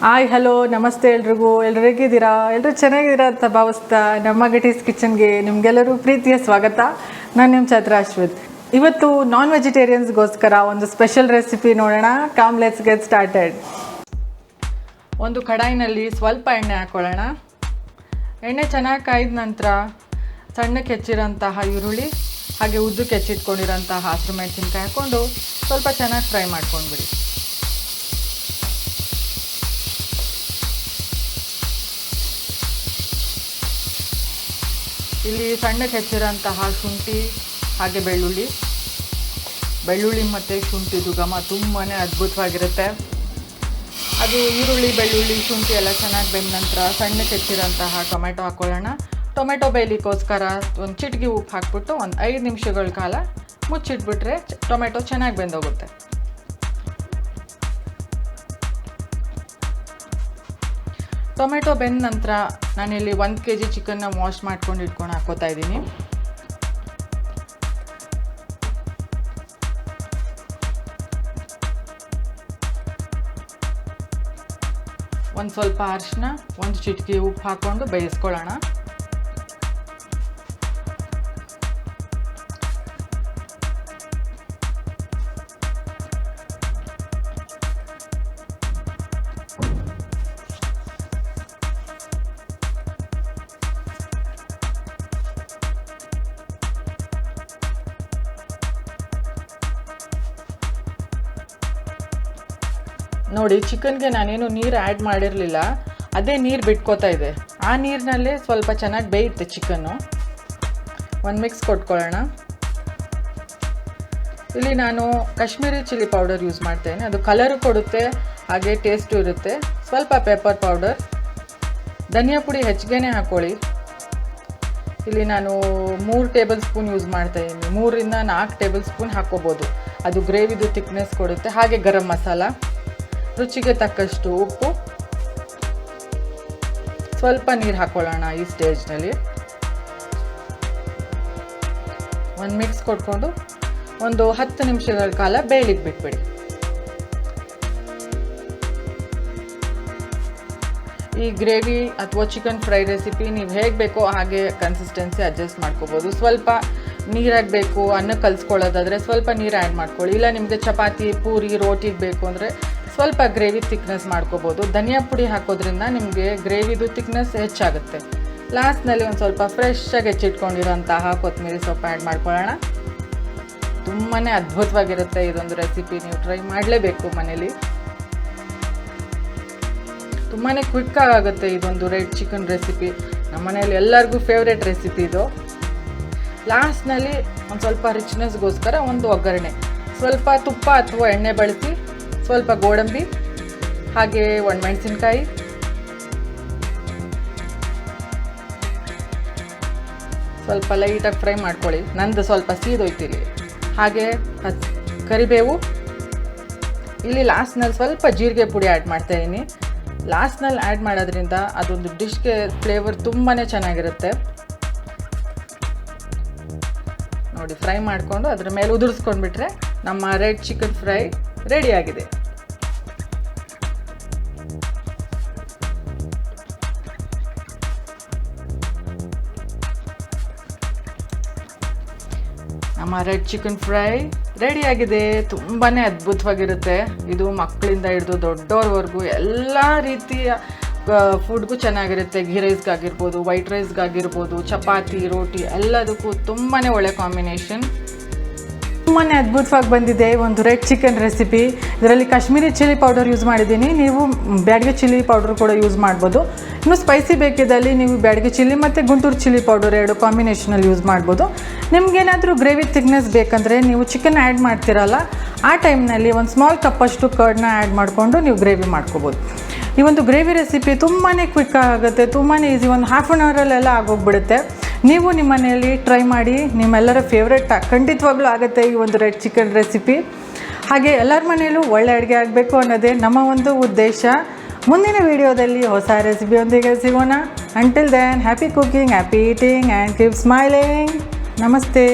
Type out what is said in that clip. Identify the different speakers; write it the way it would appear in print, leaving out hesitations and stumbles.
Speaker 1: Hi hello ನಮಸ್ತೆ ಎಲ್ರಿಗೂ. ಹೇಗಿದ್ದೀರಾ? ಎಲ್ಲರೂ ಚೆನ್ನಾಗಿದ್ದೀರಾ ಅಂತ ಭಾವಿಸ್ತಾ ನಮ್ಮ ಗಟೀಸ್ ಕಿಚನ್ಗೆ ನಿಮಗೆಲ್ಲರೂ ಪ್ರೀತಿಯ ಸ್ವಾಗತ. ನಾನು ನಿಮ್ಮ ಛತ್ರ ಅಶ್ವಥ್. ಇವತ್ತು ನಾನ್ ವೆಜಿಟೇರಿಯನ್ಸ್ಗೋಸ್ಕರ ಒಂದು ಸ್ಪೆಷಲ್ ರೆಸಿಪಿ ನೋಡೋಣ. Come let's get started. ಒಂದು ಕಡಾಯಿನಲ್ಲಿ ಸ್ವಲ್ಪ ಎಣ್ಣೆ ಹಾಕ್ಕೊಳ್ಳೋಣ. ಎಣ್ಣೆ ಚೆನ್ನಾಗಿ ಕಾಯ್ದ ನಂತರ ಸಣ್ಣಕ್ಕೆ ಹೆಚ್ಚಿರೋಂತಹ ಈರುಳ್ಳಿ ಹಾಗೆ ಉದ್ದಕ್ಕೆ ಹೆಚ್ಚಿಟ್ಕೊಂಡಿರೋಂತಹ ಹಸಿರು ಮೆಣಸಿನ್ಕಾಯಿ ಹಾಕ್ಕೊಂಡು ಸ್ವಲ್ಪ ಚೆನ್ನಾಗಿ ಫ್ರೈ ಮಾಡ್ಕೊಂಡ್ಬಿಡಿ. ಇಲ್ಲಿ ಸಣ್ಣಕ್ಕೆ ಹೆಚ್ಚಿರೋಂತಹ ಶುಂಠಿ ಹಾಗೆ ಬೆಳ್ಳುಳ್ಳಿ ಮತ್ತು ಶುಂಠಿದು ಘಮ ತುಂಬಾ ಅದ್ಭುತವಾಗಿರುತ್ತೆ. ಅದು ಈರುಳ್ಳಿ, ಬೆಳ್ಳುಳ್ಳಿ, ಶುಂಠಿ ಎಲ್ಲ ಚೆನ್ನಾಗಿ ಬೆಂದ ನಂತರ ಸಣ್ಣಕ್ಕೆ ಹೆಚ್ಚಿರೋಂತಹ ಟೊಮೆಟೊ ಹಾಕ್ಕೊಳ್ಳೋಣ. ಟೊಮೆಟೊ ಬೇಯಲಿಕ್ಕೋಸ್ಕರ ಒಂದು ಚಿಟಿಕೆ ಉಪ್ಪು ಹಾಕ್ಬಿಟ್ಟು ಒಂದು 5 ನಿಮಿಷಗಳ ಕಾಲ ಮುಚ್ಚಿಟ್ಬಿಟ್ರೆ ಟೊಮೆಟೊ ಚೆನ್ನಾಗಿ ಬೆಂದೋಗುತ್ತೆ. ಟೊಮೆಟೊ ಬೆಂದ ನಂತರ ನಾನಿಲ್ಲಿ 1 kg ಚಿಕನ್ನ ವಾಶ್ ಮಾಡ್ಕೊಂಡು ಇಟ್ಕೊಂಡು ಹಾಕೋತಾ ಇದ್ದೀನಿ. ಒಂದು ಸ್ವಲ್ಪ ಅರಿಶಿನ, ಒಂದು ಚಿಟಿಕೆ ಉಪ್ಪು ಹಾಕ್ಕೊಂಡು ಬೇಯಿಸ್ಕೊಳ್ಳೋಣ. ನೋಡಿ, ಚಿಕನ್ಗೆ ನಾನೇನು ನೀರು ಆ್ಯಡ್ ಮಾಡಿರಲಿಲ್ಲ, ಅದೇ ನೀರು ಬಿಟ್ಕೋತಾ ಇದೆ. ಆ ನೀರಿನಲ್ಲೇ ಸ್ವಲ್ಪ ಚೆನ್ನಾಗಿ ಬೇಯುತ್ತೆ ಚಿಕನ್ನು. ಒಂದು ಮಿಕ್ಸ್ ಕೊಟ್ಕೊಳ್ಳೋಣ. ಇಲ್ಲಿ ನಾನು ಕಾಶ್ಮೀರಿ ಚಿಲ್ಲಿ ಪೌಡರ್ ಯೂಸ್ ಮಾಡ್ತೇನೆ. ಅದು ಕಲರು ಕೊಡುತ್ತೆ ಹಾಗೆ ಟೇಸ್ಟು ಇರುತ್ತೆ. ಸ್ವಲ್ಪ ಪೆಪ್ಪರ್ ಪೌಡರ್, ಧನಿಯಾ ಪುಡಿ ಹೆಚ್ಚಿಗೆನೇ ಹಾಕ್ಕೊಳ್ಳಿ. ಇಲ್ಲಿ ನಾನು 3 ಟೇಬಲ್ ಸ್ಪೂನ್ ಯೂಸ್ ಮಾಡ್ತಾಯಿದ್ದೀನಿ. 3 ರಿಂದ 4 ಟೇಬಲ್ ಸ್ಪೂನ್ ಹಾಕ್ಕೋಬೋದು. ಅದು ಗ್ರೇವಿದು ಥಿಕ್ನೆಸ್ ಕೊಡುತ್ತೆ. ಹಾಗೆ ಗರಂ ಮಸಾಲ, ರುಚಿಗೆ ತಕ್ಕಷ್ಟು ಉಪ್ಪು, ಸ್ವಲ್ಪ ನೀರು ಹಾಕ್ಕೊಳ್ಳೋಣ. ಈ ಸ್ಟೇಜ್ನಲ್ಲಿ ಒಂದು ಮಿಕ್ಸ್ ಕೊಟ್ಕೊಂಡು ಒಂದು 10 ನಿಮಿಷಗಳ ಕಾಲ ಬೇಯಲಿಕ್ಕೆ ಬಿಟ್ಬಿಡಿ. ಈ ಗ್ರೇವಿ ಅಥವಾ ಚಿಕನ್ ಫ್ರೈ ರೆಸಿಪಿ ನೀವು ಹೇಗೆ ಬೇಕೋ ಹಾಗೆ ಕನ್ಸಿಸ್ಟೆನ್ಸಿ ಅಡ್ಜಸ್ಟ್ ಮಾಡ್ಕೋಬೋದು. ಸ್ವಲ್ಪ ನೀರಾಗಬೇಕು ಅನ್ನಕ್ಕೆ ಕಲಿಸ್ಕೊಳ್ಳೋದಾದರೆ ಸ್ವಲ್ಪ ನೀರು ಆ್ಯಡ್ ಮಾಡ್ಕೊಳ್ಳಿ. ಇಲ್ಲ ನಿಮಗೆ ಚಪಾತಿ, ಪೂರಿ, ರೋಟಿಗೆ ಬೇಕು ಅಂದರೆ ಸ್ವಲ್ಪ ಗ್ರೇವಿ ಥಿಕ್ನೆಸ್ ಮಾಡ್ಕೋಬೋದು. ಧನಿಯಾ ಪುಡಿ ಹಾಕೋದ್ರಿಂದ ನಿಮಗೆ ಗ್ರೇವಿದು ಥಿಕ್ನೆಸ್ ಹೆಚ್ಚಾಗುತ್ತೆ. ಲಾಸ್ಟ್ನಲ್ಲಿ ಒಂದು ಸ್ವಲ್ಪ ಫ್ರೆಶ್ಶಾಗಿ ಹೆಚ್ಚಿಟ್ಕೊಂಡಿರೋಂತಹ ಕೊತ್ತಂಬರಿ ಸೊಪ್ಪು ಆ್ಯಡ್ ಮಾಡ್ಕೊಳ್ಳೋಣ. ತುಂಬಾ ಅದ್ಭುತವಾಗಿರುತ್ತೆ ಇದೊಂದು ರೆಸಿಪಿ. ನೀವು ಟ್ರೈ ಮಾಡಲೇಬೇಕು ಮನೇಲಿ. ತುಂಬಾ ಕ್ವಿಕ್ಕಾಗುತ್ತೆ ಇದೊಂದು ರೆಡ್ ಚಿಕನ್ ರೆಸಿಪಿ. ನಮ್ಮ ಮನೇಲಿ ಎಲ್ಲರಿಗೂ ಫೇವ್ರೇಟ್ ರೆಸಿಪಿ ಇದು. ಲಾಸ್ಟ್ನಲ್ಲಿ ಒಂದು ಸ್ವಲ್ಪ ರಿಚ್ನೆಸ್ಗೋಸ್ಕರ ಒಂದು ಒಗ್ಗರಣೆ, ಸ್ವಲ್ಪ ತುಪ್ಪ ಅಥವಾ ಎಣ್ಣೆ ಬಳಸಿ ಸ್ವಲ್ಪ ಗೋಡಂಬಿ ಹಾಗೆ ಒಣಮೆಣಸಿನ್ಕಾಯಿ, ಸ್ವಲ್ಪ ಲೈಟಾಗಿ ಫ್ರೈ ಮಾಡ್ಕೊಳ್ಳಿ. ನಂದು ಸ್ವಲ್ಪ ಸೀದೋಯ್ತಿಲ್ಲಿ. ಹಾಗೆ ಕರಿಬೇವು, ಇಲ್ಲಿ ಲಾಸ್ಟ್ನಲ್ಲಿ ಸ್ವಲ್ಪ ಜೀರಿಗೆ ಪುಡಿ ಆ್ಯಡ್ ಮಾಡ್ತಾಯಿದ್ದೀನಿ. ಲಾಸ್ಟ್ನಲ್ಲಿ ಆ್ಯಡ್ ಮಾಡೋದ್ರಿಂದ ಅದೊಂದು ಡಿಶ್ಗೆ ಫ್ಲೇವರ್ ತುಂಬಾ ಚೆನ್ನಾಗಿರುತ್ತೆ. ನೋಡಿ, ಫ್ರೈ ಮಾಡಿಕೊಂಡು ಅದ್ರ ಮೇಲೆ ಉದುರಿಸ್ಕೊಂಡ್ಬಿಟ್ರೆ ನಮ್ಮ ರೆಡ್ ಚಿಕನ್ ಫ್ರೈ ರೆಡಿಯಾಗಿದೆ. ನಮ್ಮ ರೆಡ್ ಚಿಕನ್ ಫ್ರೈ ರೆಡಿಯಾಗಿದೆ. ತುಂಬಾ ಅದ್ಭುತವಾಗಿರುತ್ತೆ ಇದು. ಮಕ್ಕಳಿಂದ ಹಿಡಿದು ದೊಡ್ಡವ್ರವರೆಗೂ ಎಲ್ಲ ರೀತಿಯ ಫುಡ್ಗೂ ಚೆನ್ನಾಗಿರುತ್ತೆ. ಘೀ ರೈಸ್ಗಾಗಿರ್ಬೋದು, ವೈಟ್ ರೈಸ್ಗಾಗಿರ್ಬೋದು, ಚಪಾತಿ, ರೋಟಿ ಎಲ್ಲದಕ್ಕೂ ತುಂಬಾ ಒಳ್ಳೆ ಕಾಂಬಿನೇಷನ್. ತುಂಬಾ ಅದ್ಭುತವಾಗಿ ಬಂದಿದೆ ಒಂದು ರೆಡ್ ಚಿಕನ್ ರೆಸಿಪಿ. ಇದರಲ್ಲಿ ಕಾಶ್ಮೀರಿ ಚಿಲ್ಲಿ ಪೌಡರ್ ಯೂಸ್ ಮಾಡಿದ್ದೀನಿ. ನೀವು ಬ್ಯಾಡಗಿ ಚಿಲ್ಲಿ ಪೌಡರ್ ಕೂಡ ಯೂಸ್ ಮಾಡ್ಬೋದು. ಇನ್ನು ಸ್ಪೈಸಿ ಬೇಕಿದ್ದಲ್ಲಿ ನೀವು ಬ್ಯಾಡಗಿ ಚಿಲ್ಲಿ ಮತ್ತು ಗುಂಟೂರು ಚಿಲ್ಲಿ ಪೌಡರ್ 2 ಕಾಂಬಿನೇಷನಲ್ಲಿ ಯೂಸ್ ಮಾಡ್ಬೋದು. ನಿಮಗೇನಾದರೂ ಗ್ರೇವಿ ಥಿಕ್ನೆಸ್ ಬೇಕಂದರೆ ನೀವು ಚಿಕನ್ ಆ್ಯಡ್ ಮಾಡ್ತಿರಲ್ಲ, ಆ ಟೈಮ್ನಲ್ಲಿ ಒಂದು ಸ್ಮಾಲ್ ಕಪ್ಪಷ್ಟು ಕರ್ಡ್ನ ಆ್ಯಡ್ ಮಾಡಿಕೊಂಡು ನೀವು ಗ್ರೇವಿ ಮಾಡ್ಕೋಬೋದು. ಈ ಒಂದು ಗ್ರೇವಿ ರೆಸಿಪಿ ತುಂಬಾ ಕ್ವಿಕ್ ಆಗುತ್ತೆ, ತುಂಬಾ ಈಸಿ. ಒಂದು ಹಾಫ್ ಆನ್ ಅವರಲ್ಲೆಲ್ಲ ಆಗೋಗ್ಬಿಡುತ್ತೆ. ನೀವು ನಿಮ್ಮ ಮನೆಯಲ್ಲಿ ಟ್ರೈ ಮಾಡಿ. ನಿಮ್ಮೆಲ್ಲರ ಫೇವ್ರೆಟ್ ಖಂಡಿತವಾಗ್ಲೂ ಆಗುತ್ತೆ ಈ ಒಂದು ರೆಡ್ ಚಿಕನ್ ರೆಸಿಪಿ. ಹಾಗೆ ಎಲ್ಲರ ಮನೆಯಲ್ಲೂ ಒಳ್ಳೆ ಅಡುಗೆ ಆಗಬೇಕು ಅನ್ನೋದೇ ನಮ್ಮ ಒಂದು ಉದ್ದೇಶ. ಮುಂದಿನ ವಿಡಿಯೋದಲ್ಲಿ ಹೊಸ ರೆಸಿಪಿಯೊಂದಿಗೆ ಸಿಗೋಣ. Until then, happy cooking, happy eating and keep smiling. ನಮಸ್ತೆ.